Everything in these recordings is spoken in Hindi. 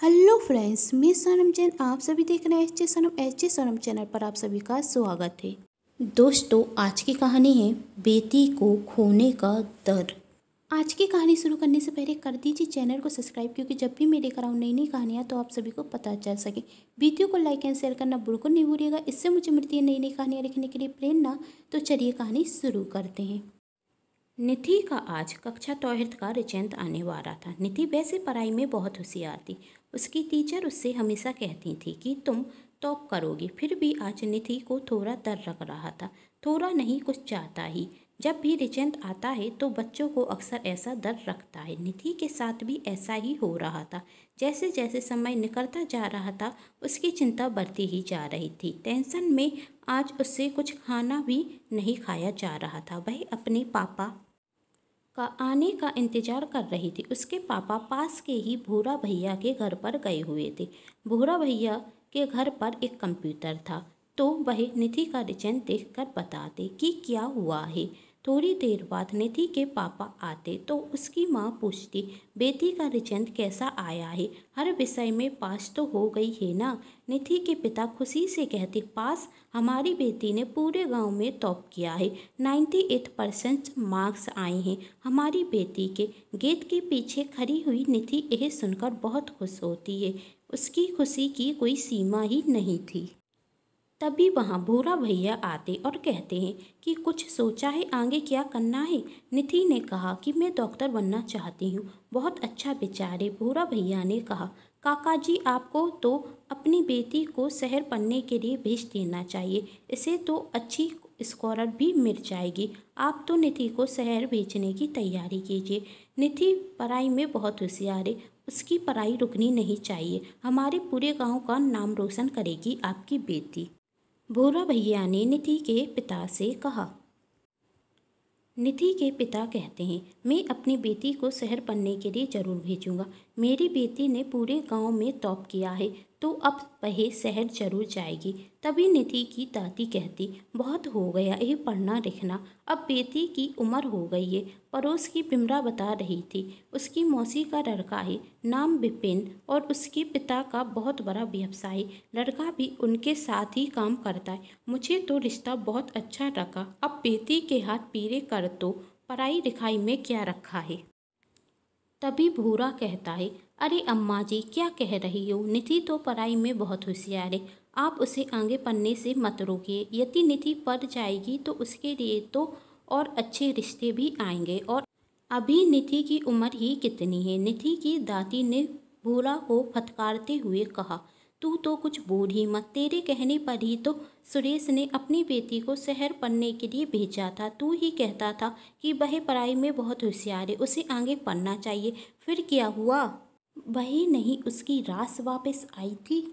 हेलो फ्रेंड्स, मैं सोनम जैन। आप सभी देख रहे हैं एच जे सोनम चैनल पर। आप सभी का स्वागत है। दोस्तों, आज की कहानी है बेटी को खोने का दर्द। आज की कहानी शुरू करने से पहले कर दीजिए चैनल को सब्सक्राइब, क्योंकि जब भी मैं लेकर आऊँ नई नई कहानियाँ तो आप सभी को पता चल सके। वीडियो को लाइक एंड शेयर करना बिल्कुल नहीं भूलिएगा, इससे मुझे मिलती है नई नई कहानियाँ लिखने के लिए प्रेरणा। तो चलिए कहानी शुरू करते हैं। निधि का आज कक्षा चौथ का रिजल्ट आने वाला था। निधि वैसे पढ़ाई में बहुत होशियार थी। उसकी टीचर उससे हमेशा कहती थी कि तुम टॉप करोगी। फिर भी आज निधि को थोड़ा डर लग रहा था, थोड़ा नहीं कुछ ज़्यादा ही। जब भी रिजल्ट आता है तो बच्चों को अक्सर ऐसा डर लगता है। निधि के साथ भी ऐसा ही हो रहा था। जैसे जैसे समय निकलता जा रहा था उसकी चिंता बढ़ती ही जा रही थी। टेंशन में आज उससे कुछ खाना भी नहीं खाया जा रहा था। वह अपने पापा का आने का इंतजार कर रही थी। उसके पापा पास के ही भूरा भैया के घर पर गए हुए थे। भूरा भैया के घर पर एक कंप्यूटर था, तो वह निधि का रिजल्ट देखकर बताते कि क्या हुआ है। थोड़ी देर बाद निधि के पापा आते तो उसकी माँ पूछती, बेटी का रिजल्ट कैसा आया है? हर विषय में पास तो हो गई है ना? निधि के पिता खुशी से कहते, पास? हमारी बेटी ने पूरे गांव में टॉप किया है। 98% मार्क्स आए हैं। हमारी बेटी के गेट के पीछे खड़ी हुई निधि यह सुनकर बहुत खुश होती है। उसकी खुशी की कोई सीमा ही नहीं थी। तभी वहाँ भूरा भैया आते और कहते हैं कि कुछ सोचा है आगे क्या करना है? निधि ने कहा कि मैं डॉक्टर बनना चाहती हूँ। बहुत अच्छा विचार है, भूरा भैया ने कहा। काका जी, आपको तो अपनी बेटी को शहर पढ़ने के लिए भेज देना चाहिए। इसे तो अच्छी स्कॉलर भी मिल जाएगी। आप तो निधि को शहर भेजने की तैयारी कीजिए। निधि पढ़ाई में बहुत होशियार है, उसकी पढ़ाई रुकनी नहीं चाहिए। हमारे पूरे गांव का नाम रोशन करेगी आपकी बेटी। भूरा भैया ने निधि के पिता से कहा। निधि के पिता कहते हैं, मैं अपनी बेटी को शहर पढ़ने के लिए ज़रूर भेजूंगा। मेरी बेटी ने पूरे गांव में टॉप किया है, तो अब वह शहर जरूर जाएगी। तभी निधि की दादी कहती, बहुत हो गया ये पढ़ना लिखना, अब बेटी की उम्र हो गई है। पड़ोस की बिमरा बता रही थी, उसकी मौसी का लड़का है, नाम विपिन, और उसके पिता का बहुत बड़ा व्यवसाय है। लड़का भी उनके साथ ही काम करता है। मुझे तो रिश्ता बहुत अच्छा लगा। अब बेटी के हाथ पीले कर तो पढ़ाई लिखाई में क्या रखा है? तभी भूरा कहता है, अरे अम्मा जी, क्या कह रही हो? निधि तो पढ़ाई में बहुत होशियार है, आप उसे आगे पढ़ने से मत रोकिए। यदि निधि पढ़ जाएगी तो उसके लिए तो और अच्छे रिश्ते भी आएंगे, और अभी निधि की उम्र ही कितनी है? निधि की दादी ने भूरा को फटकारते हुए कहा, तू तो कुछ बोल ही मत। तेरे कहने पर ही तो सुरेश ने अपनी बेटी को शहर पढ़ने के लिए भेजा था। तू ही कहता था कि वह पढ़ाई में बहुत होशियार है, उसे आगे पढ़ना चाहिए। फिर क्या हुआ? वही नहीं, उसकी रास वापस आई थी।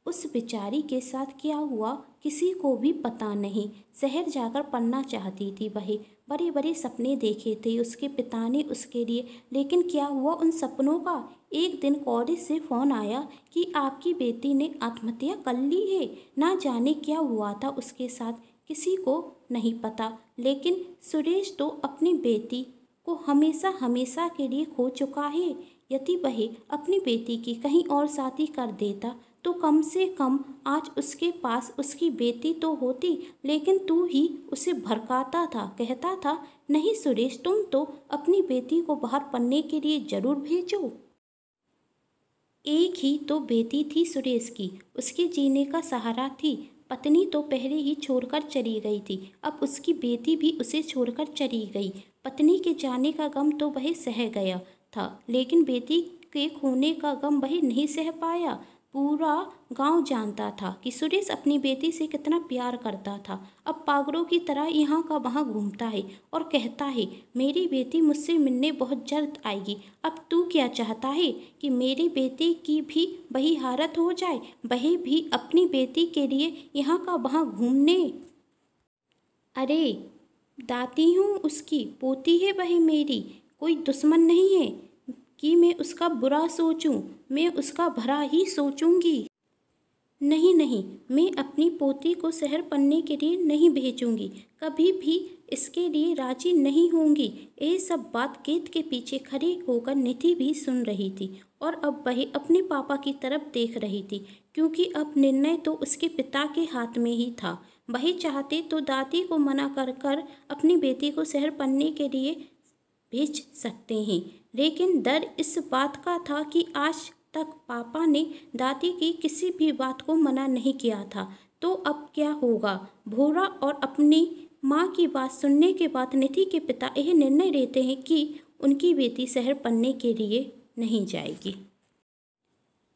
उस बेचारी के साथ क्या हुआ किसी को भी पता नहीं। शहर जाकर पढ़ना चाहती थी वह, बड़े बड़े सपने देखे थे उसके पिता ने उसके लिए, लेकिन क्या हुआ उन सपनों का? एक दिन कॉलेज से फ़ोन आया कि आपकी बेटी ने आत्महत्या कर ली है। ना जाने क्या हुआ था उसके साथ, किसी को नहीं पता। लेकिन सुरेश तो अपनी बेटी को हमेशा हमेशा के लिए खो चुका है। यदि वह अपनी बेटी की कहीं और शादी कर देता तो कम से कम आज उसके पास उसकी बेटी तो होती। लेकिन तू ही उसे भड़काता था, कहता था, नहीं सुरेश, तुम तो अपनी बेटी को बाहर पढ़ने के लिए ज़रूर भेजो। एक ही तो बेटी थी सुरेश की, उसके जीने का सहारा थी। पत्नी तो पहले ही छोड़कर चली गई थी, अब उसकी बेटी भी उसे छोड़कर चली गई। पत्नी के जाने का गम तो वह सह गया था, लेकिन बेटी के खोने का गम वह नहीं सह पाया। पूरा गांव जानता था कि सुरेश अपनी बेटी से कितना प्यार करता था। अब पागलों की तरह यहाँ का वहाँ घूमता है और कहता है, मेरी बेटी मुझसे मिलने बहुत जल्द आएगी। अब तू क्या चाहता है कि मेरी बेटी की भी वही हालत हो जाए, वह भी अपनी बेटी के लिए यहाँ का वहाँ घूमने? अरे दाती हूँ उसकी, पोती है वह मेरी, कोई दुश्मन नहीं है कि मैं उसका बुरा सोचूं। मैं उसका भला ही सोचूंगी। नहीं नहीं, मैं अपनी पोती को शहर पढ़ने के लिए नहीं भेजूंगी, कभी भी इसके लिए राजी नहीं होंगी। ये सब बात गेट के पीछे खड़ी होकर निधि भी सुन रही थी और अब वह अपने पापा की तरफ देख रही थी, क्योंकि अब निर्णय तो उसके पिता के हाथ में ही था। वही चाहते तो दादी को मना कर कर अपनी बेटी को शहर पढ़ने के लिए भेज सकते हैं, लेकिन डर इस बात का था कि आज तक पापा ने दादी की किसी भी बात को मना नहीं किया था। तो अब क्या होगा? भोरा और अपनी माँ की बात सुनने के बाद निधि के पिता यह निर्णय लेते हैं कि उनकी बेटी शहर पढ़ने के लिए नहीं जाएगी।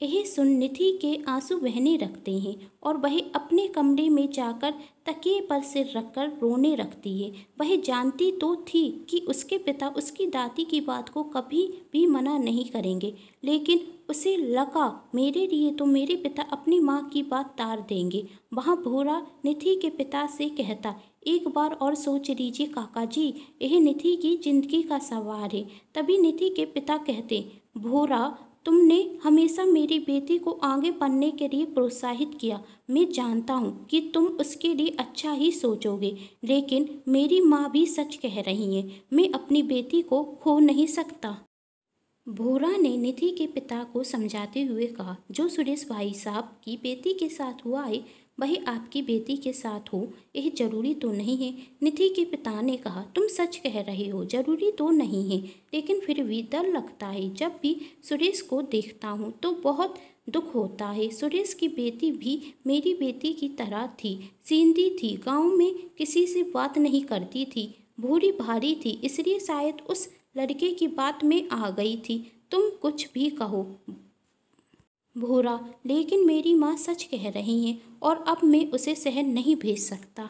यह सुन निधि के आंसू बहने लगते हैं और वह अपने कमरे में जाकर तकिए पर सिर रखकर रोने लगती है। वह जानती तो थी कि उसके पिता उसकी दादी की बात को कभी भी मना नहीं करेंगे, लेकिन उसे लगा मेरे लिए तो मेरे पिता अपनी माँ की बात टाल देंगे। वहाँ भोरा निधि के पिता से कहता, एक बार और सोच लीजिए काका जी, यह निधि की जिंदगी का सवाल है। तभी निधि के पिता कहते, भोरा तुमने हमेशा मेरी बेटी को आगे पढ़ने के लिए प्रोत्साहित किया। मैं जानता हूँ कि तुम उसके लिए अच्छा ही सोचोगे, लेकिन मेरी माँ भी सच कह रही है, मैं अपनी बेटी को खो नहीं सकता। भोरा ने निधि के पिता को समझाते हुए कहा, जो सुरेश भाई साहब की बेटी के साथ हुआ है वही आपकी बेटी के साथ हो, यह जरूरी तो नहीं है। निधि के पिता ने कहा, तुम सच कह रहे हो, जरूरी तो नहीं है, लेकिन फिर भी डर लगता है। जब भी सुरेश को देखता हूँ तो बहुत दुख होता है। सुरेश की बेटी भी मेरी बेटी की तरह थी, सीधी थी, गांव में किसी से बात नहीं करती थी, भूरी भारी थी, इसलिए शायद उस लड़के की बात में आ गई थी। तुम कुछ भी कहो भोरा, लेकिन मेरी माँ सच कह रही हैं और अब मैं उसे शहर नहीं भेज सकता।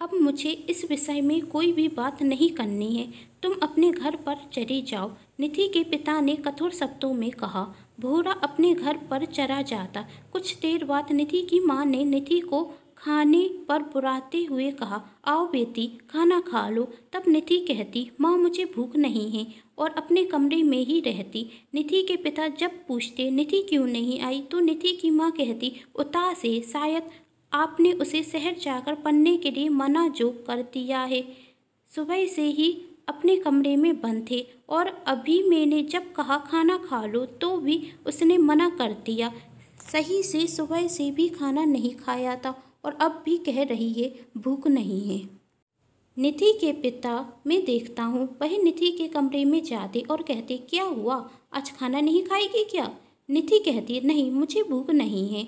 अब मुझे इस विषय में कोई भी बात नहीं करनी है, तुम अपने घर पर चले जाओ, निधि के पिता ने कठोर शब्दों में कहा। भोरा अपने घर पर चला जाता। कुछ देर बाद निधि की माँ ने निधि को खाने पर बुलाते हुए कहा, आओ बेटी खाना खा लो। तब निधि कहती, माँ मुझे भूख नहीं है, और अपने कमरे में ही रहती। निधि के पिता जब पूछते निधि क्यों नहीं आई तो निधि की माँ कहती, उदास है, शायद आपने उसे शहर जाकर पढ़ने के लिए मना जो कर दिया है। सुबह से ही अपने कमरे में बंद थे और अभी मैंने जब कहा खाना खा लो तो भी उसने मना कर दिया। सही से सुबह से भी खाना नहीं खाया था और अब भी कह रही है भूख नहीं है। निधि के पिता मैं देखता हूँ वह निधि के कमरे में जाते और कहते, क्या हुआ, आज खाना नहीं खाएगी क्या? निधि कहती, नहीं मुझे भूख नहीं है।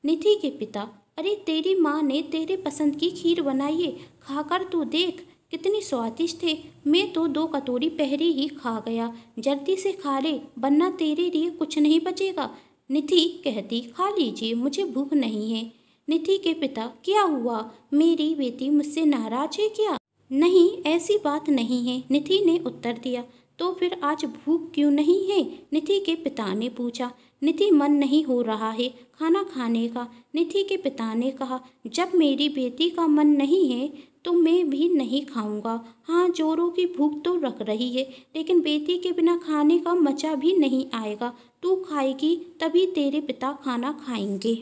निधि के पिता, अरे तेरी माँ ने तेरे पसंद की खीर बनाई है, खाकर तो देख कितनी स्वादिष्ट है। मैं तो 2 कटोरी पहले ही खा गया, जल्दी से खा ले वरना तेरे लिए कुछ नहीं बचेगा। निधि कहती, खा लीजिए मुझे भूख नहीं है। निधि के पिता, क्या हुआ, मेरी बेटी मुझसे नाराज है क्या? नहीं ऐसी बात नहीं है, निधि ने उत्तर दिया। तो फिर आज भूख क्यों नहीं है? निधि के पिता ने पूछा। निधि मन नहीं हो रहा है खाना खाने का। निधि के पिता ने कहा, जब मेरी बेटी का मन नहीं है तो मैं भी नहीं खाऊंगा। हाँ जोरों की भूख तो लग रही है, लेकिन बेटी के बिना खाने का मजा भी नहीं आएगा। तू खाएगी तभी तेरे पिता खाना खाएंगे।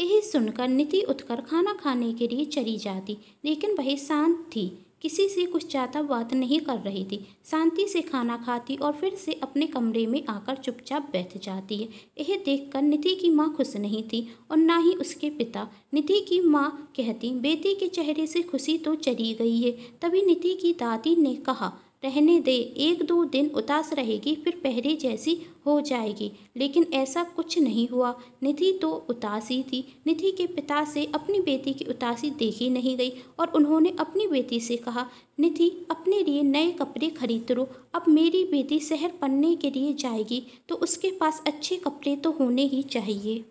यह सुनकर निधि उठकर खाना खाने के लिए चली जाती, लेकिन वह शांत थी, किसी से कुछ ज़्यादा बात नहीं कर रही थी। शांति से खाना खाती और फिर से अपने कमरे में आकर चुपचाप बैठ जाती है। यह देखकर निधि की माँ खुश नहीं थी और ना ही उसके पिता। निधि की माँ कहती, बेटी के चेहरे से खुशी तो चली गई है। तभी निधि की दादी ने कहा, रहने दे, 1-2 दिन उदास रहेगी फिर पहले जैसी हो जाएगी। लेकिन ऐसा कुछ नहीं हुआ। निधि तो उदासी थी। निधि के पिता से अपनी बेटी की उदासी देखी नहीं गई और उन्होंने अपनी बेटी से कहा, निधि अपने लिए नए कपड़े खरीद लो। अब मेरी बेटी शहर पढ़ने के लिए जाएगी तो उसके पास अच्छे कपड़े तो होने ही चाहिए।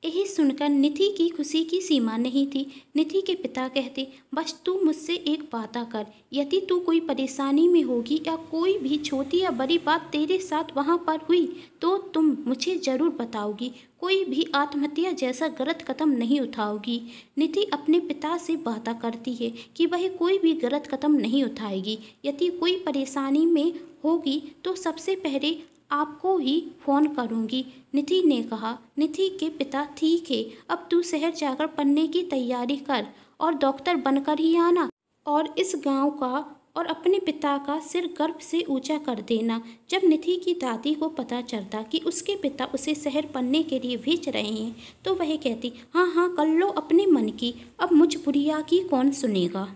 यही सुनकर निधि की खुशी की सीमा नहीं थी। निधि के पिता कहते, बस तू मुझसे एक वादा कर, यदि तू कोई परेशानी में होगी या कोई भी छोटी या बड़ी बात तेरे साथ वहाँ पर हुई तो तुम मुझे ज़रूर बताओगी, कोई भी आत्महत्या जैसा गलत कदम नहीं उठाओगी। निधि अपने पिता से वादा करती है कि वह कोई भी गलत कदम नहीं उठाएगी। यदि कोई परेशानी में होगी तो सबसे पहले आपको ही फ़ोन करूँगी। निधि ने कहा। निधि के पिता ठीक है, अब तू शहर जाकर पढ़ने की तैयारी कर और डॉक्टर बनकर ही आना और इस गांव का और अपने पिता का सिर गर्व से ऊंचा कर देना। जब निधि की दादी को पता चलता कि उसके पिता उसे शहर पढ़ने के लिए भेज रहे हैं तो वह कहती, हाँ हाँ कर लो अपने मन की, अब मुझ बुढ़िया की कौन सुनेगा।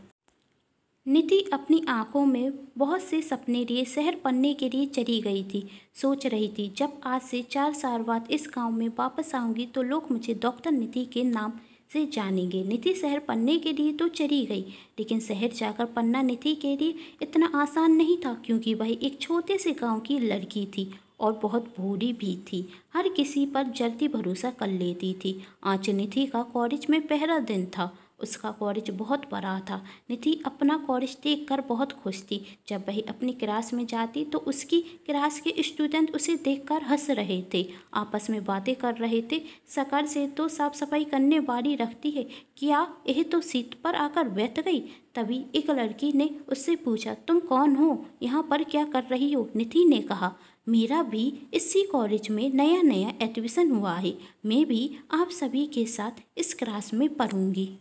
निधि अपनी आंखों में बहुत से सपने लिए शहर पढ़ने के लिए चली गई थी। सोच रही थी, जब आज से 4 साल बाद इस गांव में वापस आऊंगी तो लोग मुझे डॉक्टर निधि के नाम से जानेंगे। निधि शहर पढ़ने के लिए तो चली गई, लेकिन शहर जाकर पढ़ना निधि के लिए इतना आसान नहीं था, क्योंकि वह एक छोटे से गाँव की लड़की थी और बहुत भोली भी थी। हर किसी पर जल्दी भरोसा कर लेती थी। आज निधि का कॉलेज में पहला दिन था। उसका कॉलेज बहुत बड़ा था। निधि अपना कॉलेज देखकर बहुत खुश थी। जब वह अपनी क्लास में जाती तो उसकी क्लास के स्टूडेंट उसे देखकर हंस रहे थे, आपस में बातें कर रहे थे। शक्ल से तो साफ सफाई करने वाली रखती है, क्या यह तो सीट पर आकर बैठ गई। तभी एक लड़की ने उससे पूछा, तुम कौन हो, यहाँ पर क्या कर रही हो। निधि ने कहा, मेरा भी इसी कॉलेज में नया नया एडमिशन हुआ है, मैं भी आप सभी के साथ इस क्लास में पढ़ूंगी।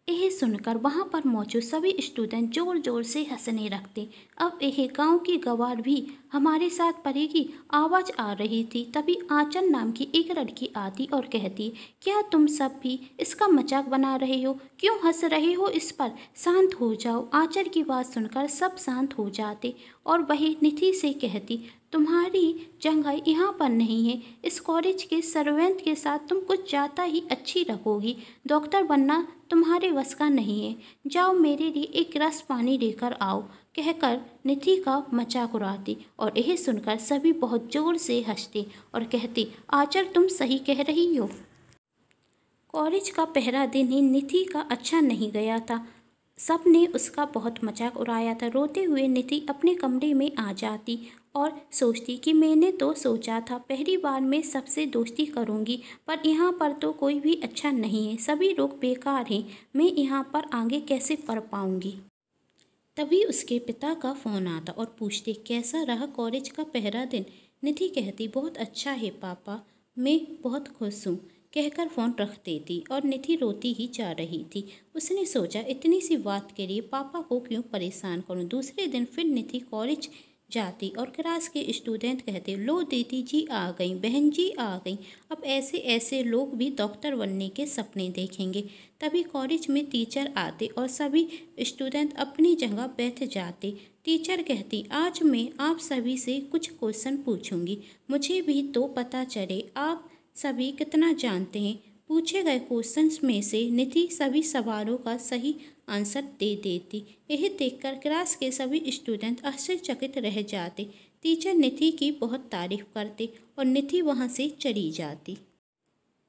यह सुनकर वहाँ पर मौजूद सभी स्टूडेंट जोर जोर से हंसने लगते। अब यह गांव की गवार भी हमारे साथ पढ़ेगी, आवाज़ आ रही थी। तभी आंचल नाम की एक लड़की आती और कहती, क्या तुम सब भी इसका मजाक बना रहे हो, क्यों हंस रहे हो इस पर, शांत हो जाओ। आंचल की बात सुनकर सब शांत हो जाते और वही निधि से कहती, तुम्हारी जगह यहाँ पर नहीं है। इस कॉलेज के सर्वेंट के साथ तुम कुछ ज़्यादा ही अच्छी रखोगी। डॉक्टर बनना तुम्हारे वश का नहीं है। जाओ मेरे लिए एक गिलास पानी लेकर आओ, कहकर निधि का मजाक उड़ाती। और यह सुनकर सभी बहुत जोर से हंसते और कहते, आचर तुम सही कह रही हो। कॉलेज का पहला दिन ही निधि का अच्छा नहीं गया था। सब ने उसका बहुत मजाक उड़ाया था। रोते हुए निधि अपने कमरे में आ जाती और सोचती कि मैंने तो सोचा था पहली बार मैं सबसे दोस्ती करूंगी, पर यहाँ पर तो कोई भी अच्छा नहीं है, सभी लोग बेकार हैं, मैं यहाँ पर आगे कैसे पढ़ पाऊंगी। तभी उसके पिता का फ़ोन आता और पूछते, कैसा रहा कॉलेज का पहला दिन। निधि कहती, बहुत अच्छा है पापा, मैं बहुत खुश हूँ, कहकर फ़ोन रख देती और निधि रोती ही जा रही थी। उसने सोचा, इतनी सी बात के लिए पापा को क्यों परेशान करूँ। दूसरे दिन फिर निधि कॉलेज जाती और क्लास के स्टूडेंट कहते, लो दीदी जी आ गई, बहन जी आ गई, अब ऐसे ऐसे लोग भी डॉक्टर बनने के सपने देखेंगे। तभी कॉलेज में टीचर आते और सभी स्टूडेंट अपनी जगह बैठ जाते। टीचर कहती, आज मैं आप सभी से कुछ क्वेश्चन पूछूंगी, मुझे भी तो पता चले आप सभी कितना जानते हैं। पूछे गए क्वेश्चंस में से निधि सभी सवालों का सही आंसर दे देती। यह देखकर क्लास के सभी स्टूडेंट आश्चर्यचकित रह जाते। टीचर निधि की बहुत तारीफ करते और निधि वहाँ से चली जाती।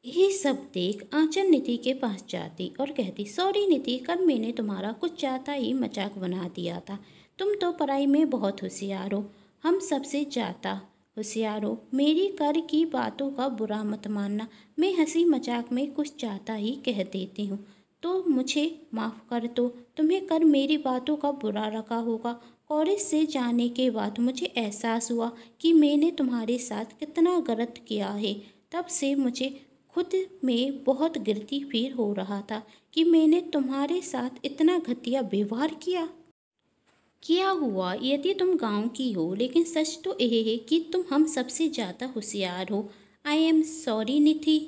यही सब देख आंचल निधि के पास जाती और कहती, सॉरी निधि, कल मैंने तुम्हारा कुछ ज़्यादा ही मजाक बना दिया था। तुम तो पढ़ाई में बहुत होशियार हो, हम सबसे ज़्यादा होशियार हो। मेरी कर की बातों का बुरा मत मानना, मैं हंसी मजाक में कुछ ज़्यादा ही कह देती हूँ, तो मुझे माफ़ कर दो। तुम्हें कर मेरी बातों का बुरा लगा होगा। कॉलेज से जाने के बाद मुझे एहसास हुआ कि मैंने तुम्हारे साथ कितना गलत किया है। तब से मुझे खुद में बहुत गिल्टी फील हो रहा था कि मैंने तुम्हारे साथ इतना घटिया व्यवहार किया। क्या हुआ यदि तुम गांव की हो, लेकिन सच तो यह है कि तुम हम सबसे ज़्यादा होशियार हो। आई एम सॉरी निधि,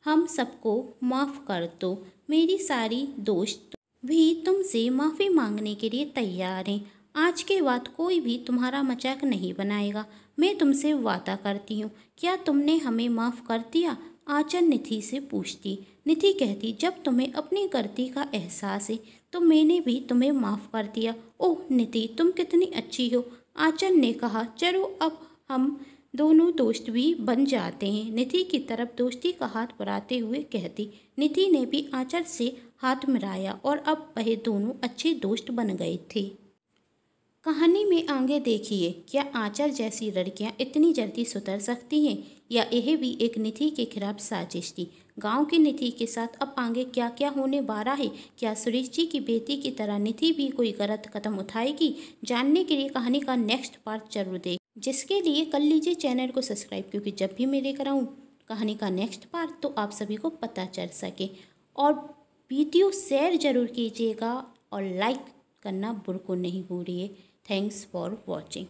हम सबको माफ़ कर दो। मेरी सारी दोस्त भी तुमसे माफ़ी मांगने के लिए तैयार हैं। आज के बाद कोई भी तुम्हारा मजाक नहीं बनाएगा, मैं तुमसे वादा करती हूँ। क्या तुमने हमें माफ़ कर दिया? आंचल निधि से पूछती। निधि कहती, जब तुम्हें अपनी गलती का एहसास है तो मैंने भी तुम्हें माफ़ कर दिया। ओह निधि, तुम कितनी अच्छी हो। आंचल ने कहा, चलो अब हम दोनों दोस्त भी बन जाते हैं। निधि की तरफ दोस्ती का हाथ बढ़ाते हुए कहती। निधि ने भी आंचल से हाथ मिलाया और अब वह दोनों अच्छे दोस्त बन गए थे। कहानी में आगे देखिए, क्या आंचल जैसी लड़कियां इतनी जल्दी सुधर सकती हैं, या यह भी एक निधि के खिलाफ साजिश थी। गांव की निधि के साथ अब आगे क्या क्या होने वाला है, क्या सुरेश जी की बेटी की तरह निधि भी कोई गलत कदम उठाएगी। जानने के लिए कहानी का नेक्स्ट पार्ट जरूर देखें। जिसके लिए कर लीजिए चैनल को सब्सक्राइब, क्योंकि जब भी मैं लेकर आऊँ कहानी का नेक्स्ट पार्ट तो आप सभी को पता चल सके। और वीडियो शेयर ज़रूर कीजिएगा और लाइक करना बिल्कुल नहीं भूलिए। Thanks for watching.